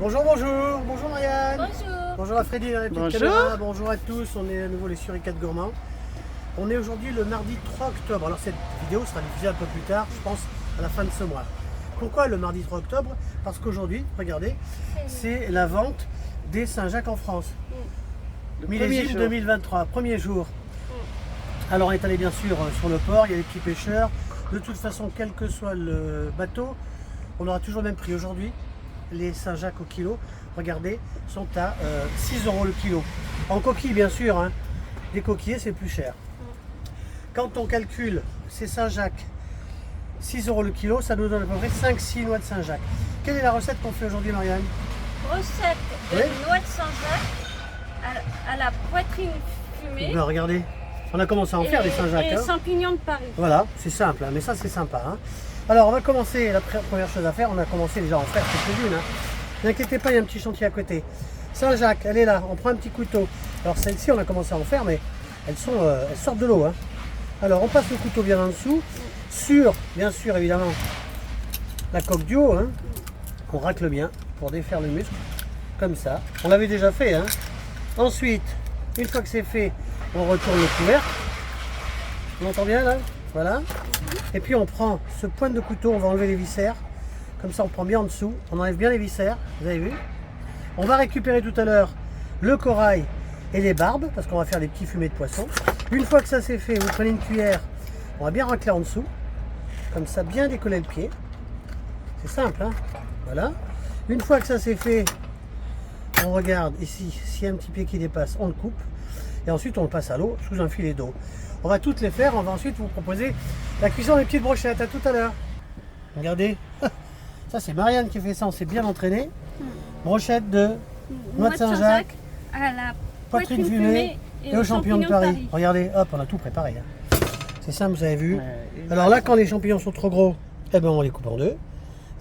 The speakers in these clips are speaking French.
Bonjour, bonjour, bonjour Marianne. Bonjour. Bonjour à Freddy, la petite caméra. Bonjour à tous, on est à nouveau les Suricates Gourmands. On est aujourd'hui le mardi 3 octobre. Alors cette vidéo sera diffusée un peu plus tard, je pense à la fin de ce mois. Pourquoi le mardi 3 octobre? Parce qu'aujourd'hui, regardez, c'est la vente des Saint-Jacques en France. Millésime 2023, premier jour. Alors on est allé bien sûr sur le port, il y a les petits pêcheurs. De toute façon, quel que soit le bateau, on aura toujours le même prix. Aujourd'hui, les Saint-Jacques au kilo, regardez, sont à 6 € le kilo. En coquille bien sûr, hein. Des coquillers c'est plus cher. Quand on calcule ces Saint-Jacques, 6 € le kilo, ça nous donne à peu près 5-6 noix de Saint-Jacques. Quelle est la recette qu'on fait aujourd'hui, Marianne? Recette de noix de Saint-Jacques à la poitrine fumée. Ben, regardez, on a commencé à en faire des Saint-Jacques. Et hein. champignons de Paris. Voilà, c'est simple, hein, mais ça c'est sympa. Hein. Alors on va commencer, la première chose à faire, on a commencé déjà à en faire quelques-unes. Hein. N'inquiétez pas, il y a un petit chantier à côté. Saint-Jacques, elle est là, on prend un petit couteau. Alors celle-ci, on a commencé à en faire, mais elles sortent de l'eau. Hein. Alors on passe le couteau bien en dessous, sur, bien sûr, évidemment, la coque du haut. Hein. On racle bien pour défaire le muscle, comme ça. On l'avait déjà fait. Hein. Ensuite, une fois que c'est fait, on retourne le couvercle. On entend bien là? Voilà. Et puis on prend ce point de couteau, on va enlever les viscères. Comme ça on prend bien en dessous, on enlève bien les viscères, vous avez vu. On va récupérer tout à l'heure le corail et les barbes, parce qu'on va faire des petits fumés de poisson. Une fois que ça c'est fait, vous prenez une cuillère, on va bien racler en dessous. Comme ça, bien décoller le pied. C'est simple, hein? Voilà. Une fois que ça c'est fait, on regarde ici, s'il y a un petit pied qui dépasse, on le coupe. Et ensuite on le passe à l'eau sous un filet d'eau. On va toutes les faire, on va ensuite vous proposer la cuisson des petites brochettes. À tout à l'heure. Regardez, ça c'est Marianne qui fait ça, on s'est bien entraîné. Brochette de noix de Saint-Jacques, à la poitrine fumée et aux champignons de Paris. Regardez, hop, on a tout préparé. Hein. C'est simple, vous avez vu. Alors là, quand les champignons sont trop gros, eh ben, on les coupe en deux.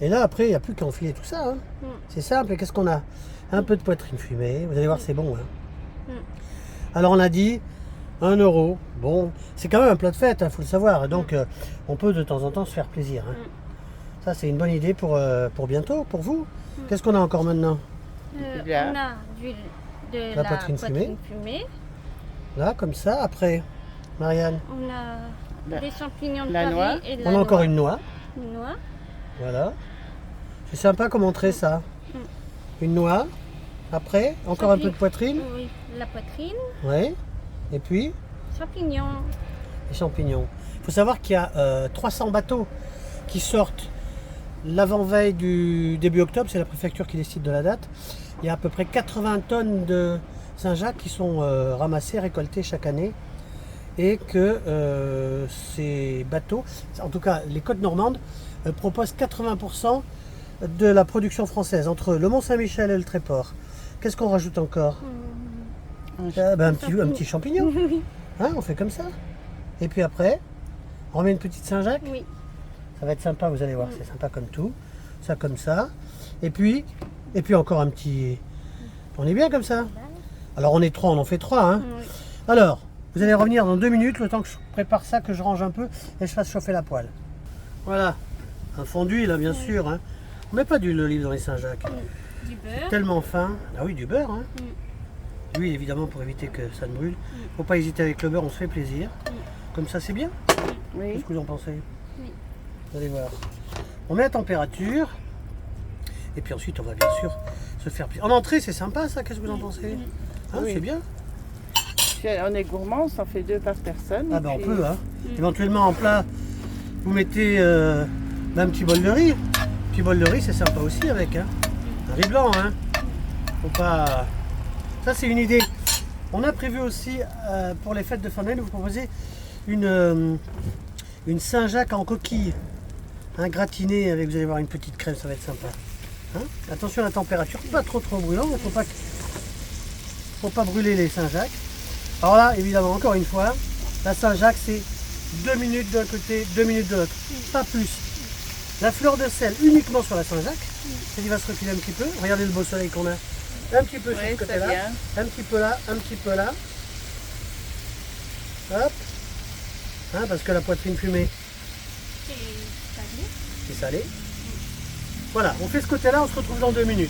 Et là, après, il n'y a plus qu'à enfiler tout ça. Hein. C'est simple. Et qu'est-ce qu'on a? Un peu de poitrine fumée. Vous allez voir, c'est bon. Hein. Alors on a dit 1 €. Bon, c'est quand même un plat de fête, il faut le savoir. Donc on peut de temps en temps se faire plaisir. Hein. Ça c'est une bonne idée pour bientôt, pour vous. Qu'est-ce qu'on a encore maintenant? On a de la poitrine fumée. Là, comme ça. Après, Marianne. On a des champignons de la Paris noix. et de la On a encore une noix. Une noix. Voilà. C'est sympa comme entrée ça. Une noix. Après, encore un peu de poitrine. Oui, la poitrine. Oui. Et puis Champignons. les champignons. Il faut savoir qu'il y a 300 bateaux qui sortent l'avant-veille du début octobre, c'est la préfecture qui décide de la date. Il y a à peu près 80 tonnes de Saint-Jacques qui sont ramassées, récoltées chaque année. Et que ces bateaux, en tout cas les côtes normandes, proposent 80% de la production française entre le Mont-Saint-Michel et le Tréport. Qu'est-ce qu'on rajoute encore? Un petit champignon. Hein, on fait comme ça. Et puis après, on remet une petite Saint-Jacques. Oui. Ça va être sympa, vous allez voir, c'est sympa comme tout. Ça comme ça. Et puis encore un petit... On est bien comme ça. Alors on est 3, on en fait 3. Hein. Oui. Alors, vous allez revenir dans 2 minutes, le temps que je prépare ça, que je range un peu et je fasse chauffer la poêle. Voilà, un fond d'huile, hein, bien sûr. Hein. On met pas d'huile d'olive dans les Saint-Jacques. Du beurre. Tellement fin. Ah oui, du beurre. Hein. L'huile, évidemment, pour éviter que ça ne brûle. Faut pas hésiter avec le beurre, on se fait plaisir. Comme ça, c'est bien. Oui. Qu'est-ce que vous en pensez? Oui. Vous allez voir. On met à température. Et puis ensuite, on va bien sûr se faire plaisir. En entrée, c'est sympa, ça. Qu'est-ce que vous en pensez? Hein, Oui. C'est bien. Si on est gourmand, on s'en fait 2 par personne. Ah ben on peut. Hein. Éventuellement, en plat, vous mettez un petit bol de riz. Un petit bol de riz, c'est sympa aussi avec. Hein. Un riz blanc. Hein. Faut pas... Ça, c'est une idée. On a prévu aussi, pour les fêtes de fin d'année, de vous proposer une Saint-Jacques en coquille. Un gratiné avec, vous allez voir, une petite crème, ça va être sympa. Hein. Attention à la température, pas trop brûlant, il ne faut pas brûler les Saint-Jacques. Alors là, évidemment, encore une fois, la Saint-Jacques, c'est 2 minutes d'un côté, 2 minutes de l'autre, pas plus. La fleur de sel uniquement sur la Saint-Jacques, il va se reculer un petit peu. Regardez le beau soleil qu'on a. Un petit peu sur ce côté-là, un petit peu là, un petit peu là. Hop. Hein, parce que la poitrine fumée, c'est salé. Voilà, on fait ce côté-là, on se retrouve dans 2 minutes.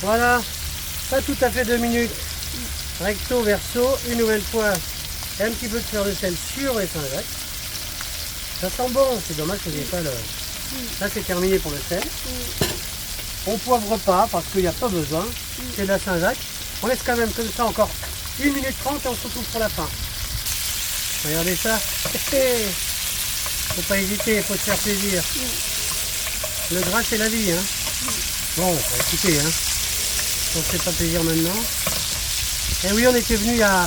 Voilà, pas tout à fait 2 minutes. Recto, verso, une nouvelle fois. Et un petit peu de fleur de sel sur les Saint-Jacques. Ça sent bon, c'est dommage que j'ai pas le... Là c'est terminé pour le sel. On poivre pas parce qu'il n'y a pas besoin. C'est de la Saint-Jacques. On laisse quand même comme ça encore 1 minute 30 et on se retrouve pour la fin. Regardez ça. Faut pas hésiter, il faut se faire plaisir. Le gras c'est la vie. Hein. Bon, écoutez, hein. On ne se fait pas plaisir maintenant. Et oui, on était venu il y a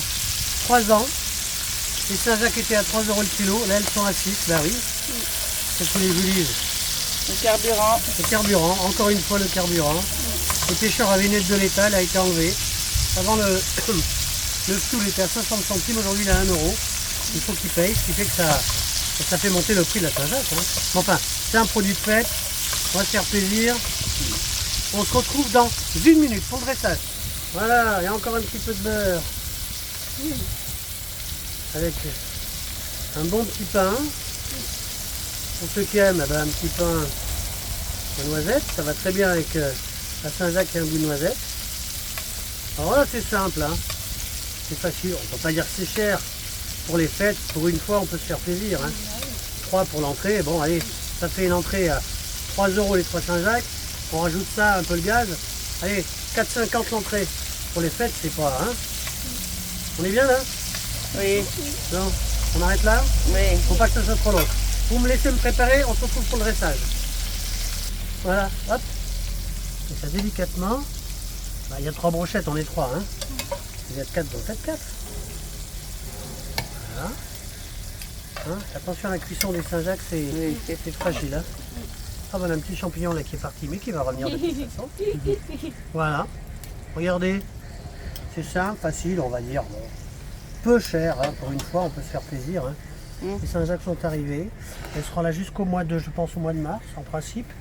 3 ans. Les Saint-Jacques étaient à 3 € le kilo. Là, elles sont à 6. Bah oui. C'est ce que les Julies. Le carburant. Le carburant, encore une fois le carburant. Le pêcheur avait une aide de l'État, elle a été enlevée. Avant le fioul était à 60 centimes, aujourd'hui il est à 1 €. Il faut qu'il paye, ce qui fait que ça fait monter le prix de la Saint-Jacques. Hein. Enfin, c'est un produit de fête, on va se faire plaisir. On se retrouve dans 1 minute pour le dressage. Voilà, il y a encore un petit peu de beurre. Avec un bon petit pain. Pour ceux qui aiment, un petit pain de noisette, ça va très bien avec la Saint-Jacques et un goût de noisette. Alors là c'est simple, hein. C'est facile, on ne peut pas dire que c'est cher pour les fêtes, pour une fois on peut se faire plaisir. Hein. 3 pour l'entrée, bon allez, ça fait une entrée à 3 € les 3 Saint-Jacques, on rajoute ça, un peu le gaz, allez, 4,50 l'entrée. Pour les fêtes c'est pas, hein. On est bien là? Oui. Non, on arrête là? Oui. Faut pas que ça soit trop long. Vous me laissez me préparer, on se retrouve pour le dressage. Voilà, hop. Et ça délicatement. Il y a 3 brochettes, on est 3. Hein. Vous êtes 4, donc faites 4. Voilà. Hein, attention à la cuisson des Saint-Jacques, c'est fragile. Hein. Ah, voilà un petit champignon là qui est parti, mais qui va revenir de toute façon. Voilà. Regardez. C'est simple, facile, on va dire. Bon. Peu cher, hein. Pour une fois, on peut se faire plaisir. Hein. Les Saint-Jacques sont arrivés. Elles seront là jusqu'au mois de, je pense, au mois de mars, en principe.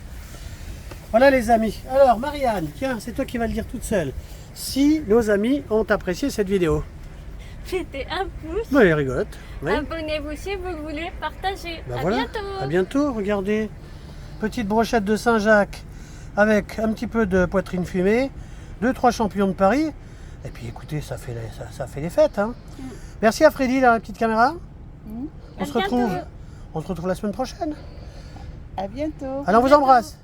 Voilà les amis. Alors Marianne, tiens, c'est toi qui vas le dire toute seule. Si nos amis ont apprécié cette vidéo. Mettez un pouce. Elle est rigolote. Oui. Abonnez-vous si vous le voulez. Partagez. À Voilà. bientôt. À bientôt, regardez. Petite brochette de Saint-Jacques avec un petit peu de poitrine fumée, 2-3 champignons de Paris. Et puis écoutez, ça fait les fêtes. Hein. Merci à Freddy, la petite caméra. On se retrouve la semaine prochaine. À bientôt. Alors on vous embrasse.